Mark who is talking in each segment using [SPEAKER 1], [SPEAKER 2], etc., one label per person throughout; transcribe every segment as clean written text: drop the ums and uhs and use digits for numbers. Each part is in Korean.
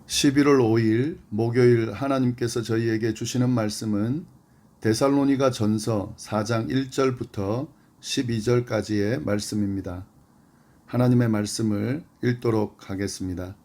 [SPEAKER 1] 11월 5일 목요일 하나님께서 저희에게 주시는 말씀은 데살로니가 전서 4장 1절부터 12절까지의 말씀입니다. 하나님의 말씀을 읽도록 하겠습니다.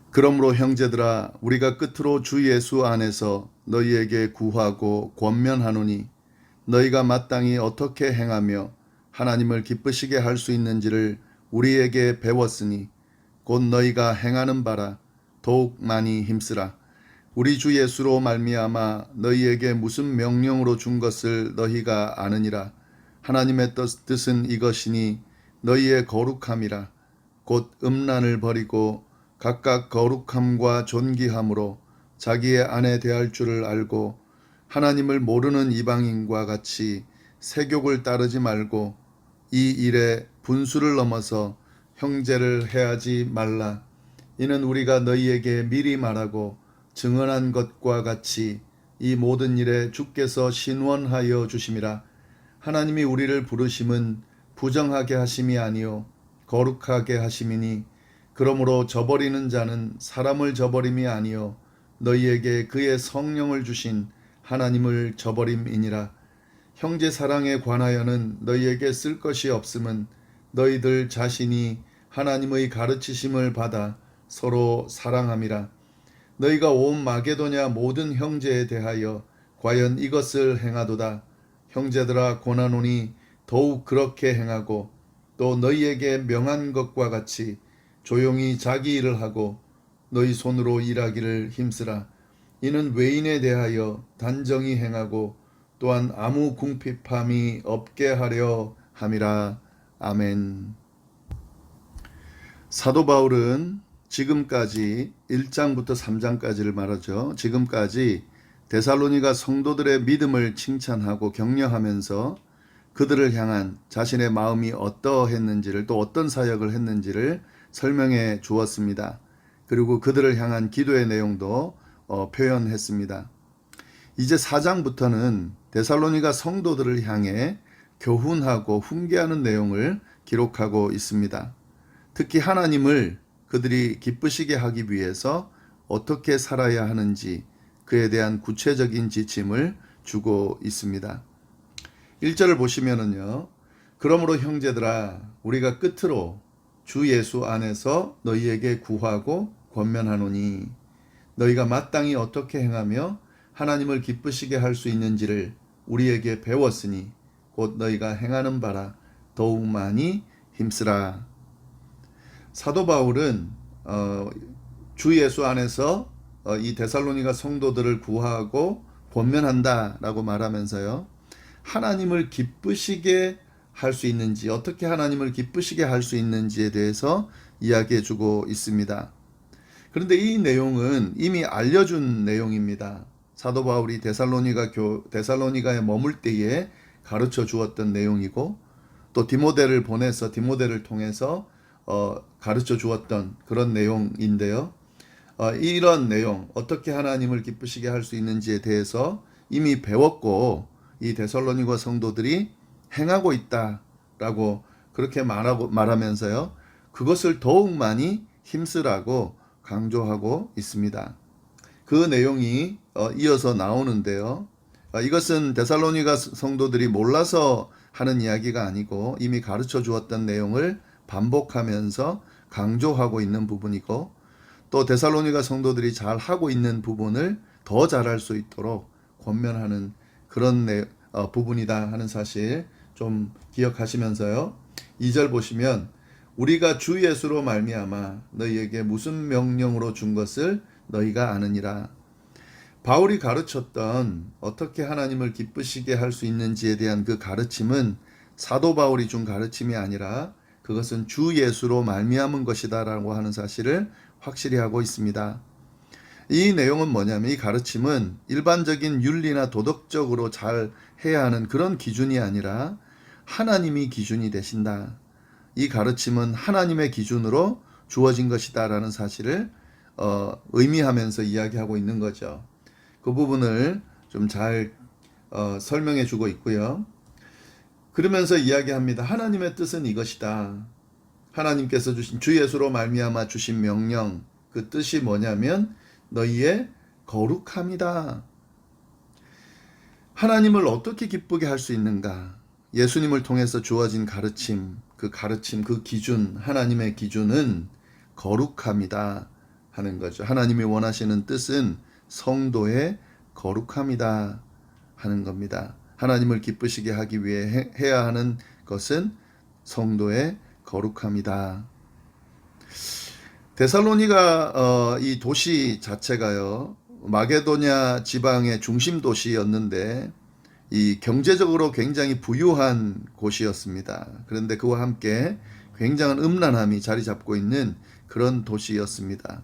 [SPEAKER 1] 그러므로 형제들아, 우리가 끝으로 주 예수 안에서 너희에게 구하고 권면하노니 너희가 마땅히 어떻게 행하며 하나님을 기쁘시게 할 수 있는지를 우리에게 배웠으니 곧 너희가 행하는 바라 더욱 많이 힘쓰라. 우리 주 예수로 말미암아 너희에게 무슨 명령으로 준 것을 너희가 아느니라. 하나님의 뜻은 이것이니 너희의 거룩함이라. 곧 음란을 버리고 각각 거룩함과 존귀함으로 자기의 아내 대할 줄을 알고 하나님을 모르는 이방인과 같이 세욕을 따르지 말고 이 일에 분수를 넘어서 형제를 해하지 말라. 이는 우리가 너희에게 미리 말하고 증언한 것과 같이 이 모든 일에 주께서 신원하여 주심이라. 하나님이 우리를 부르심은 부정하게 하심이 아니요 거룩하게 하심이니 그러므로 저버리는 자는 사람을 저버림이 아니요 너희에게 그의 성령을 주신 하나님을 저버림이니라. 형제 사랑에 관하여는 너희에게 쓸 것이 없음은 너희들 자신이 하나님의 가르치심을 받아 서로 사랑함이라. 너희가 온 마게도냐 모든 형제에 대하여 과연 이것을 행하도다. 형제들아, 고나노니 더욱 그렇게 행하고 또 너희에게 명한 것과 같이 조용히 자기 일을 하고 너희 손으로 일하기를 힘쓰라. 이는 외인에 대하여 단정히 행하고 또한 아무 궁핍함이 없게 하려 함이라. 아멘. 사도 바울은 지금까지 1장부터 3장까지를 말하죠. 지금까지 데살로니가 성도들의 믿음을 칭찬하고 격려하면서 그들을 향한 자신의 마음이 어떠했는지를 또 어떤 사역을 했는지를 설명해 주었습니다. 그리고 그들을 향한 기도의 내용도 표현했습니다. 이제 4장부터는 데살로니가 성도들을 향해 교훈하고 훈계하는 내용을 기록하고 있습니다. 특히 하나님을 그들이 기쁘시게 하기 위해서 어떻게 살아야 하는지 그에 대한 구체적인 지침을 주고 있습니다. 1절을 보시면은요. 그러므로 형제들아, 우리가 끝으로 주 예수 안에서 너희에게 구하고 권면하노니 너희가 마땅히 어떻게 행하며 하나님을 기쁘시게 할 수 있는지를 우리에게 배웠으니 곧 너희가 행하는 바라 더욱 많이 힘쓰라. 사도 바울은 주 예수 안에서 이 데살로니가 성도들을 구하고 권면한다라고 말하면서요. 하나님을 기쁘시게 할 수 있는지, 어떻게 하나님을 기쁘시게 할 수 있는지에 대해서 이야기해 주고 있습니다. 그런데 이 내용은 이미 알려준 내용입니다. 사도 바울이 데살로니가에 머물 때에 가르쳐 주었던 내용이고 또 디모데를 보내서 디모데를 통해서 가르쳐 주었던 그런 내용인데요. 이런 내용, 어떻게 하나님을 기쁘시게 할 수 있는지에 대해서 이미 배웠고 이 데살로니가 성도들이 행하고 있다라고 그렇게 말하면서요. 그것을 더욱 많이 힘쓰라고 강조하고 있습니다. 그 내용이 이어서 나오는데요. 이것은 데살로니가 성도들이 몰라서 하는 이야기가 아니고 이미 가르쳐 주었던 내용을 반복하면서 강조하고 있는 부분이고 또 데살로니가 성도들이 잘 하고 있는 부분을 더 잘할 수 있도록 권면하는 그런 부분이다 하는 사실 좀 기억하시면서요. 2절 보시면 우리가 주 예수로 말미암아 너희에게 무슨 명령으로 준 것을 너희가 아느니라. 바울이 가르쳤던 어떻게 하나님을 기쁘시게 할 수 있는지에 대한 그 가르침은 사도 바울이 준 가르침이 아니라 그것은 주 예수로 말미암은 것이다라고 하는 사실을 확실히 하고 있습니다. 이 내용은 뭐냐면 이 가르침은 일반적인 윤리나 도덕적으로 잘 해야 하는 그런 기준이 아니라 하나님이 기준이 되신다. 이 가르침은 하나님의 기준으로 주어진 것이다라는 사실을 의미하면서 이야기하고 있는 거죠. 그 부분을 좀 잘 설명해 주고 있고요. 그러면서 이야기합니다. 하나님의 뜻은 이것이다. 하나님께서 주신 주 예수로 말미암아 주신 명령, 그 뜻이 뭐냐면 너희의 거룩함이다. 하나님을 어떻게 기쁘게 할 수 있는가? 예수님을 통해서 주어진 가르침, 그 기준, 하나님의 기준은 거룩함이다 하는 거죠. 하나님이 원하시는 뜻은 성도의 거룩함이다 하는 겁니다. 하나님을 기쁘시게 하기 위해 해야 하는 것은 성도의 거룩함이다. 데살로니가 이 도시 자체가요, 마게도냐 지방의 중심 도시였는데 이 경제적으로 굉장히 부유한 곳이었습니다. 그런데 그와 함께 굉장한 음란함이 자리 잡고 있는 그런 도시였습니다.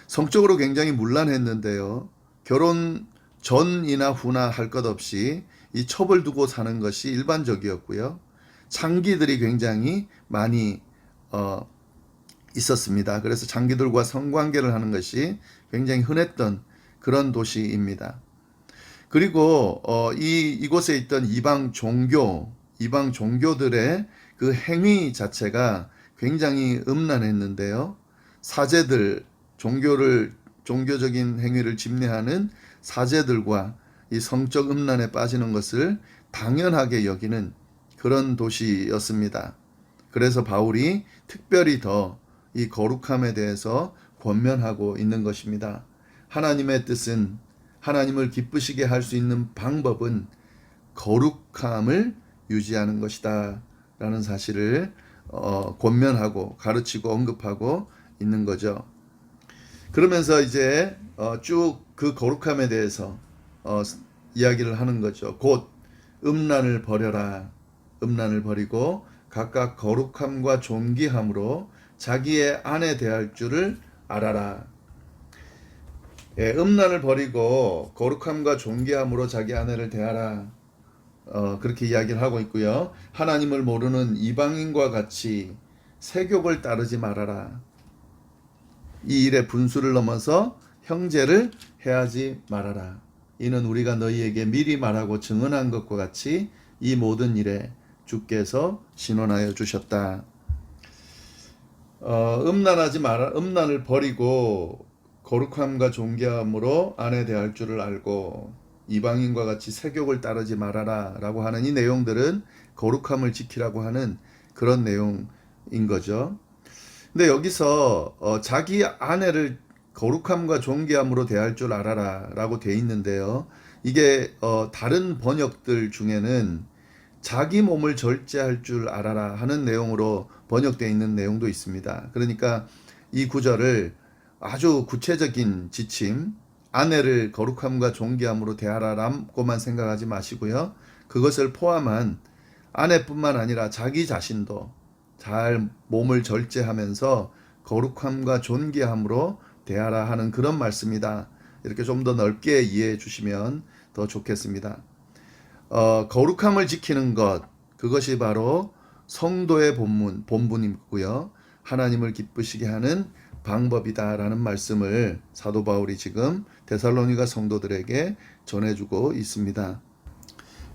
[SPEAKER 1] 성적으로 굉장히 문란했는데요. 결혼 전이나 후나 할 것 없이 이 첩을 두고 사는 것이 일반적이었고요. 창기들이 굉장히 많이 있었습니다. 그래서 장기들과 성관계를 하는 것이 굉장히 흔했던 그런 도시입니다. 그리고 이곳에 있던 이방 종교들의 그 행위 자체가 굉장히 음란했는데요. 사제들, 종교적인 행위를 집례하는 사제들과 이 성적 음란에 빠지는 것을 당연하게 여기는 그런 도시였습니다. 그래서 바울이 특별히 더 이 거룩함에 대해서 권면하고 있는 것입니다. 하나님의 뜻은, 하나님을 기쁘시게 할 수 있는 방법은 거룩함을 유지하는 것이다 라는 사실을 권면하고 가르치고 언급하고 있는 거죠. 그러면서 이제 쭉 그 거룩함에 대해서 이야기를 하는 거죠. 곧 음란을 버려라. 음란을 버리고 각각 거룩함과 존귀함으로 자기의 아내 대할 줄을 알아라. 예, 음란을 버리고 거룩함과 존귀함으로 자기 아내를 대하라. 그렇게 이야기를 하고 있고요. 하나님을 모르는 이방인과 같이 세욕을 따르지 말아라. 이 일의 분수를 넘어서 형제를 해하지 말아라. 이는 우리가 너희에게 미리 말하고 증언한 것과 같이 이 모든 일에 주께서 신원하여 주셨다. 음란하지 마라. 음란을 버리고 거룩함과 존귀함으로 아내 대할 줄을 알고 이방인과 같이 세욕을 따르지 말아라 라고 하는 이 내용들은 거룩함을 지키라고 하는 그런 내용인 거죠. 근데 여기서 자기 아내를 거룩함과 존귀함으로 대할 줄 알아라 라고 돼 있는데요. 이게 다른 번역들 중에는 자기 몸을 절제할 줄 알아라 하는 내용으로 번역되어 있는 내용도 있습니다. 그러니까 이 구절을 아주 구체적인 지침, 아내를 거룩함과 존귀함으로 대하라라고만 생각하지 마시고요. 그것을 포함한 아내뿐만 아니라 자기 자신도 잘 몸을 절제하면서 거룩함과 존귀함으로 대하라 하는 그런 말씀이다. 이렇게 좀 더 넓게 이해해 주시면 더 좋겠습니다. 거룩함을 지키는 것, 그것이 바로 성도의 본분이고요. 하나님을 기쁘시게 하는 방법이다라는 말씀을 사도 바울이 지금 데살로니가 성도들에게 전해주고 있습니다.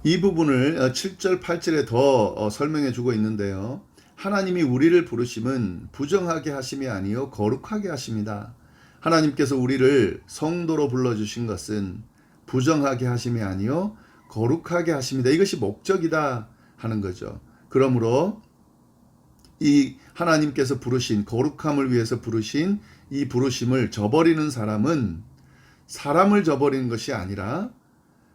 [SPEAKER 1] 이 부분을 7절, 8절에 더 설명해 주고 있는데요. 하나님이 우리를 부르심은 부정하게 하심이 아니요 거룩하게 하심이다. 하나님께서 우리를 성도로 불러주신 것은 부정하게 하심이 아니요 거룩하게 하십니다. 이것이 목적이다 하는 거죠. 그러므로 이 하나님께서 부르신 거룩함을 위해서 부르신 이 부르심을 저버리는 사람은 사람을 저버리는 것이 아니라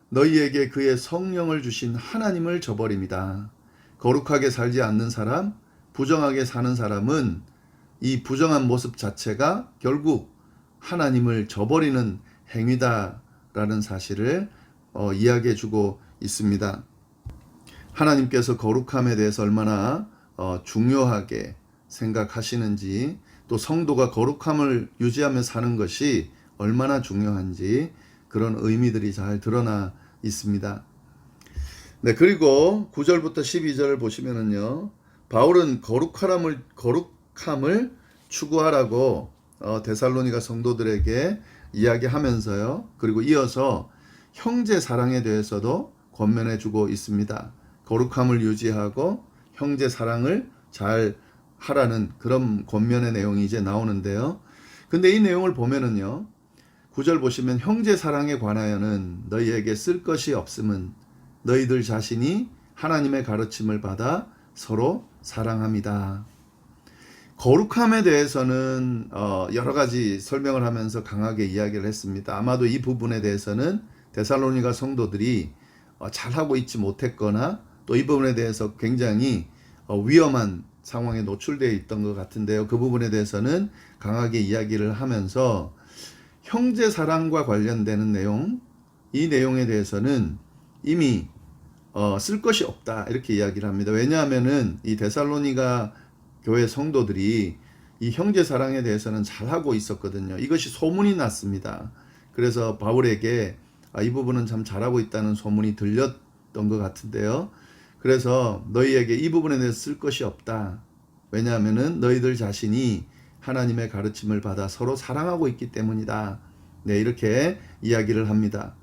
[SPEAKER 1] 너희에게 그의 성령을 주신 하나님을 저버립니다. 거룩하게 살지 않는 사람, 부정하게 사는 사람은 이 부정한 모습 자체가 결국 하나님을 저버리는 행위다라는 사실을 이야기해 주고 있습니다. 하나님께서 거룩함에 대해서 얼마나 중요하게 생각하시는지, 또 성도가 거룩함을 유지하며 사는 것이 얼마나 중요한지 그런 의미들이 잘 드러나 있습니다. 네, 그리고 9절부터 12절을 보시면은요, 바울은 거룩함을 추구하라고 데살로니가 성도들에게 이야기하면서요, 그리고 이어서 형제 사랑에 대해서도 권면해 주고 있습니다. 거룩함을 유지하고 형제 사랑을 잘 하라는 그런 권면의 내용이 이제 나오는데요. 근데 이 내용을 보면은요. 9절 보시면 형제 사랑에 관하여는 너희에게 쓸 것이 없음은 너희들 자신이 하나님의 가르침을 받아 서로 사랑합니다. 거룩함에 대해서는 여러 가지 설명을 하면서 강하게 이야기를 했습니다. 아마도 이 부분에 대해서는 데살로니가 성도들이 잘하고 있지 못했거나 또 이 부분에 대해서 굉장히 위험한 상황에 노출되어 있던 것 같은데요. 그 부분에 대해서는 강하게 이야기를 하면서 형제 사랑과 관련되는 내용, 이 내용에 대해서는 이미 쓸 것이 없다 이렇게 이야기를 합니다. 왜냐하면은 이 데살로니가 교회 성도들이 이 형제 사랑에 대해서는 잘하고 있었거든요. 이것이 소문이 났습니다. 그래서 바울에게 이 부분은 참 잘하고 있다는 소문이 들렸던 것 같은데요. 그래서 너희에게 이 부분에 대해서 쓸 것이 없다. 왜냐하면은 너희들 자신이 하나님의 가르침을 받아 서로 사랑하고 있기 때문이다. 네, 이렇게 이야기를 합니다.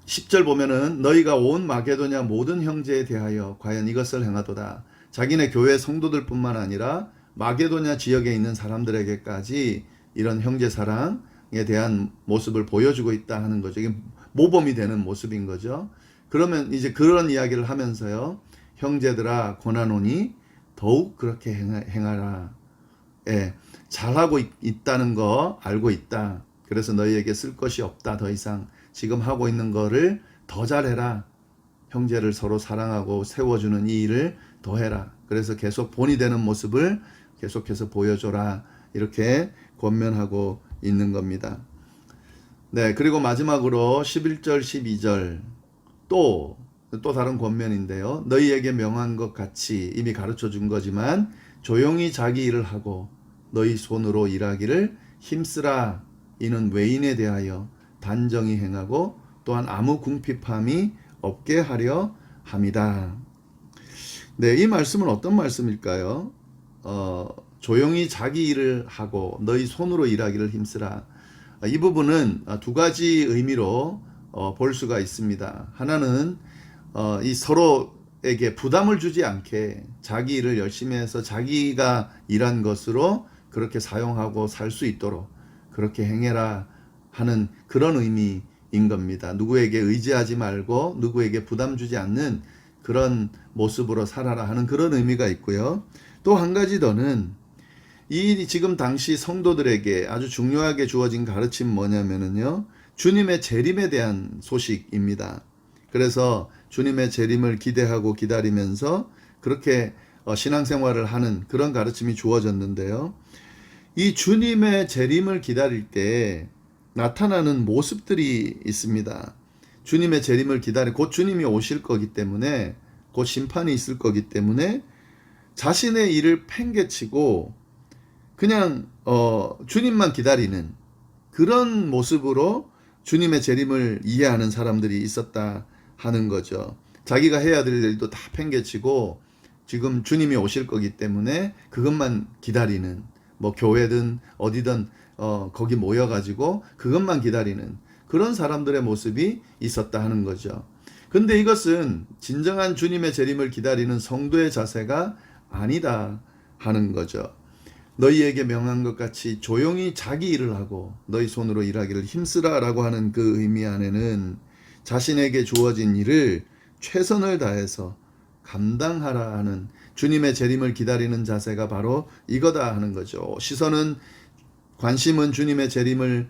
[SPEAKER 1] 10절 보면은 너희가 온 마게도냐 모든 형제에 대하여 과연 이것을 행하도다. 자기네 교회 성도들뿐만 아니라 마게도냐 지역에 있는 사람들에게까지 이런 형제 사랑에 대한 모습을 보여주고 있다 하는 거죠. 이게 모범이 되는 모습인 거죠. 그러면 이제 그런 이야기를 하면서요. 형제들아 권하노니 더욱 그렇게 행하라. 예, 잘하고 있다는 거 알고 있다. 그래서 너희에게 쓸 것이 없다. 더 이상 지금 하고 있는 거를 더 잘해라. 형제를 서로 사랑하고 세워주는 이 일을 더 해라. 그래서 계속 본이 되는 모습을 계속해서 보여줘라. 이렇게 권면하고 있는 겁니다. 네, 그리고 마지막으로 11절, 12절 또 다른 권면인데요. 너희에게 명한 것 같이 이미 가르쳐 준 거지만 조용히 자기 일을 하고 너희 손으로 일하기를 힘쓰라. 이는 외인에 대하여 단정히 행하고 또한 아무 궁핍함이 없게 하려 함이다. 네, 이 말씀은 어떤 말씀일까요? 조용히 자기 일을 하고 너희 손으로 일하기를 힘쓰라. 이 부분은 두 가지 의미로 볼 수가 있습니다. 하나는 이 서로에게 부담을 주지 않게 자기 일을 열심히 해서 자기가 일한 것으로 그렇게 사용하고 살 수 있도록 그렇게 행해라 하는 그런 의미인 겁니다. 누구에게 의지하지 말고 누구에게 부담 주지 않는 그런 모습으로 살아라 하는 그런 의미가 있고요. 또 한 가지 더는 이 지금 당시 성도들에게 아주 중요하게 주어진 가르침 뭐냐면은요. 주님의 재림에 대한 소식입니다. 그래서 주님의 재림을 기대하고 기다리면서 그렇게 신앙생활을 하는 그런 가르침이 주어졌는데요. 이 주님의 재림을 기다릴 때 나타나는 모습들이 있습니다. 주님의 재림을 곧 주님이 오실 거기 때문에 곧 심판이 있을 거기 때문에 자신의 일을 팽개치고 그냥 주님만 기다리는 그런 모습으로 주님의 재림을 이해하는 사람들이 있었다 하는 거죠. 자기가 해야 될 일도 다 팽개치고 지금 주님이 오실 거기 때문에 그것만 기다리는 교회든 어디든 거기 모여가지고 그것만 기다리는 그런 사람들의 모습이 있었다 하는 거죠. 근데 이것은 진정한 주님의 재림을 기다리는 성도의 자세가 아니다 하는 거죠. 너희에게 명한 것 같이 조용히 자기 일을 하고 너희 손으로 일하기를 힘쓰라라고 하는 그 의미 안에는 자신에게 주어진 일을 최선을 다해서 감당하라 하는 주님의 재림을 기다리는 자세가 바로 이거다 하는 거죠. 관심은 주님의 재림을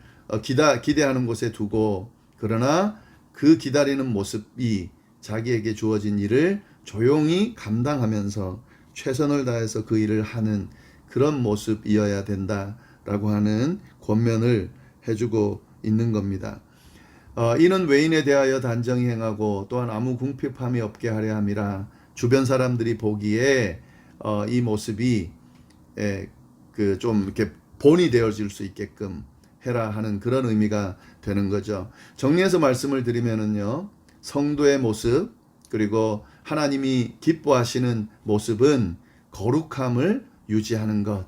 [SPEAKER 1] 기대하는 곳에 두고 그러나 그 기다리는 모습이 자기에게 주어진 일을 조용히 감당하면서 최선을 다해서 그 일을 하는 그런 모습이어야 된다라고 하는 권면을 해주고 있는 겁니다. 이는 외인에 대하여 단정히 행하고 또한 아무 궁핍함이 없게 하려 함이라. 주변 사람들이 보기에 이 모습이 좀 이렇게 본이 되어질 수 있게끔 해라 하는 그런 의미가 되는 거죠. 정리해서 말씀을 드리면은요, 성도의 모습 그리고 하나님이 기뻐하시는 모습은 거룩함을 유지하는 것,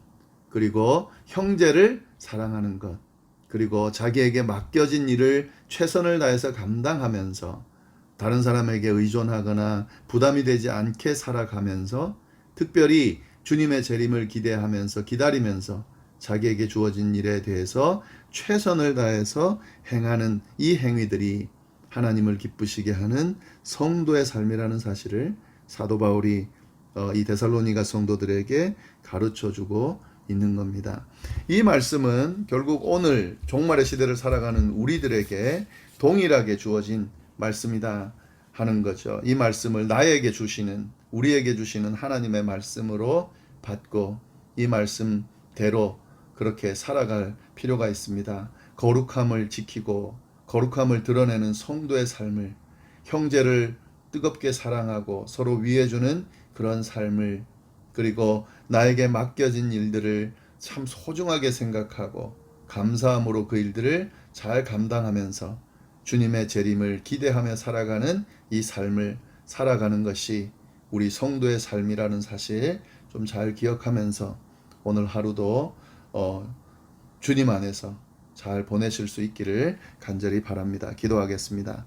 [SPEAKER 1] 그리고 형제를 사랑하는 것, 그리고 자기에게 맡겨진 일을 최선을 다해서 감당하면서 다른 사람에게 의존하거나 부담이 되지 않게 살아가면서 특별히 주님의 재림을 기대하면서 기다리면서 자기에게 주어진 일에 대해서 최선을 다해서 행하는 이 행위들이 하나님을 기쁘시게 하는 성도의 삶이라는 사실을 사도 바울이 이 데살로니가 성도들에게 가르쳐주고 있는 겁니다. 이 말씀은 결국 오늘 종말의 시대를 살아가는 우리들에게 동일하게 주어진 말씀이다 하는 거죠. 이 말씀을 나에게 주시는, 우리에게 주시는 하나님의 말씀으로 받고 이 말씀대로 그렇게 살아갈 필요가 있습니다. 거룩함을 지키고 거룩함을 드러내는 성도의 삶을, 형제를 뜨겁게 사랑하고 서로 위해주는 그런 삶을, 그리고 나에게 맡겨진 일들을 참 소중하게 생각하고 감사함으로 그 일들을 잘 감당하면서 주님의 재림을 기대하며 살아가는 이 삶을 살아가는 것이 우리 성도의 삶이라는 사실 좀 잘 기억하면서 오늘 하루도 주님 안에서 잘 보내실 수 있기를 간절히 바랍니다. 기도하겠습니다.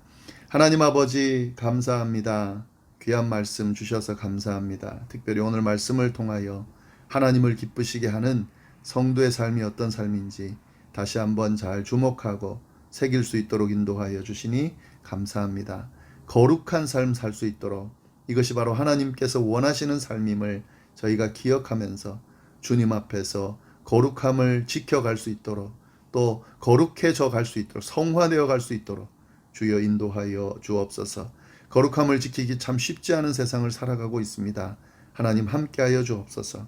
[SPEAKER 1] 하나님 아버지 감사합니다. 귀한 말씀 주셔서 감사합니다. 특별히 오늘 말씀을 통하여 하나님을 기쁘시게 하는 성도의 삶이 어떤 삶인지 다시 한번 잘 주목하고 새길 수 있도록 인도하여 주시니 감사합니다. 거룩한 삶 살 수 있도록, 이것이 바로 하나님께서 원하시는 삶임을 저희가 기억하면서 주님 앞에서 거룩함을 지켜갈 수 있도록, 또 거룩해져 갈 수 있도록, 성화되어 갈 수 있도록 주여 인도하여 주옵소서. 거룩함을 지키기 참 쉽지 않은 세상을 살아가고 있습니다. 하나님 함께하여 주옵소서.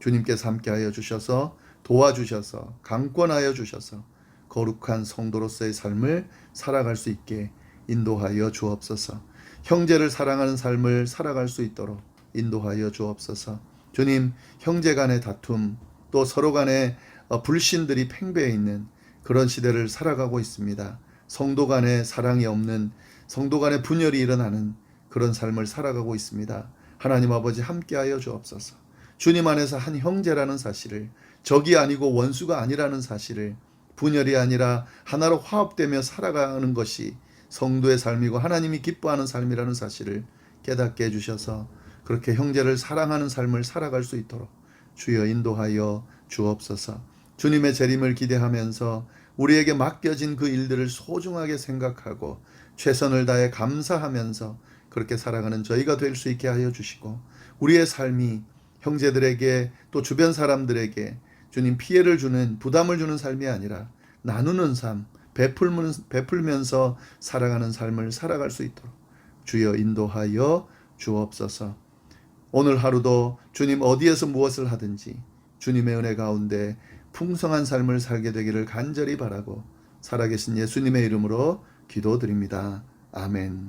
[SPEAKER 1] 주님께서 함께하여 주셔서 도와주셔서 강권하여 주셔서 거룩한 성도로서의 삶을 살아갈 수 있게 인도하여 주옵소서. 형제를 사랑하는 삶을 살아갈 수 있도록 인도하여 주옵소서. 주님, 형제 간의 다툼, 또 서로 간의 불신들이 팽배해 있는 그런 시대를 살아가고 있습니다. 성도 간의 사랑이 없는, 성도 간의 분열이 일어나는 그런 삶을 살아가고 있습니다. 하나님 아버지 함께하여 주옵소서. 주님 안에서 한 형제라는 사실을, 적이 아니고 원수가 아니라는 사실을, 분열이 아니라 하나로 화합되며 살아가는 것이 성도의 삶이고 하나님이 기뻐하는 삶이라는 사실을 깨닫게 해주셔서 그렇게 형제를 사랑하는 삶을 살아갈 수 있도록 주여 인도하여 주옵소서. 주님의 재림을 기대하면서 우리에게 맡겨진 그 일들을 소중하게 생각하고 최선을 다해 감사하면서 그렇게 살아가는 저희가 될 수 있게 하여 주시고, 우리의 삶이 형제들에게 또 주변 사람들에게 주님 피해를 주는, 부담을 주는 삶이 아니라 나누는 삶, 베풀면서 살아가는 삶을 살아갈 수 있도록 주여 인도하여 주옵소서. 오늘 하루도 주님 어디에서 무엇을 하든지 주님의 은혜 가운데 풍성한 삶을 살게 되기를 간절히 바라고 살아계신 예수님의 이름으로 기도드립니다. 아멘.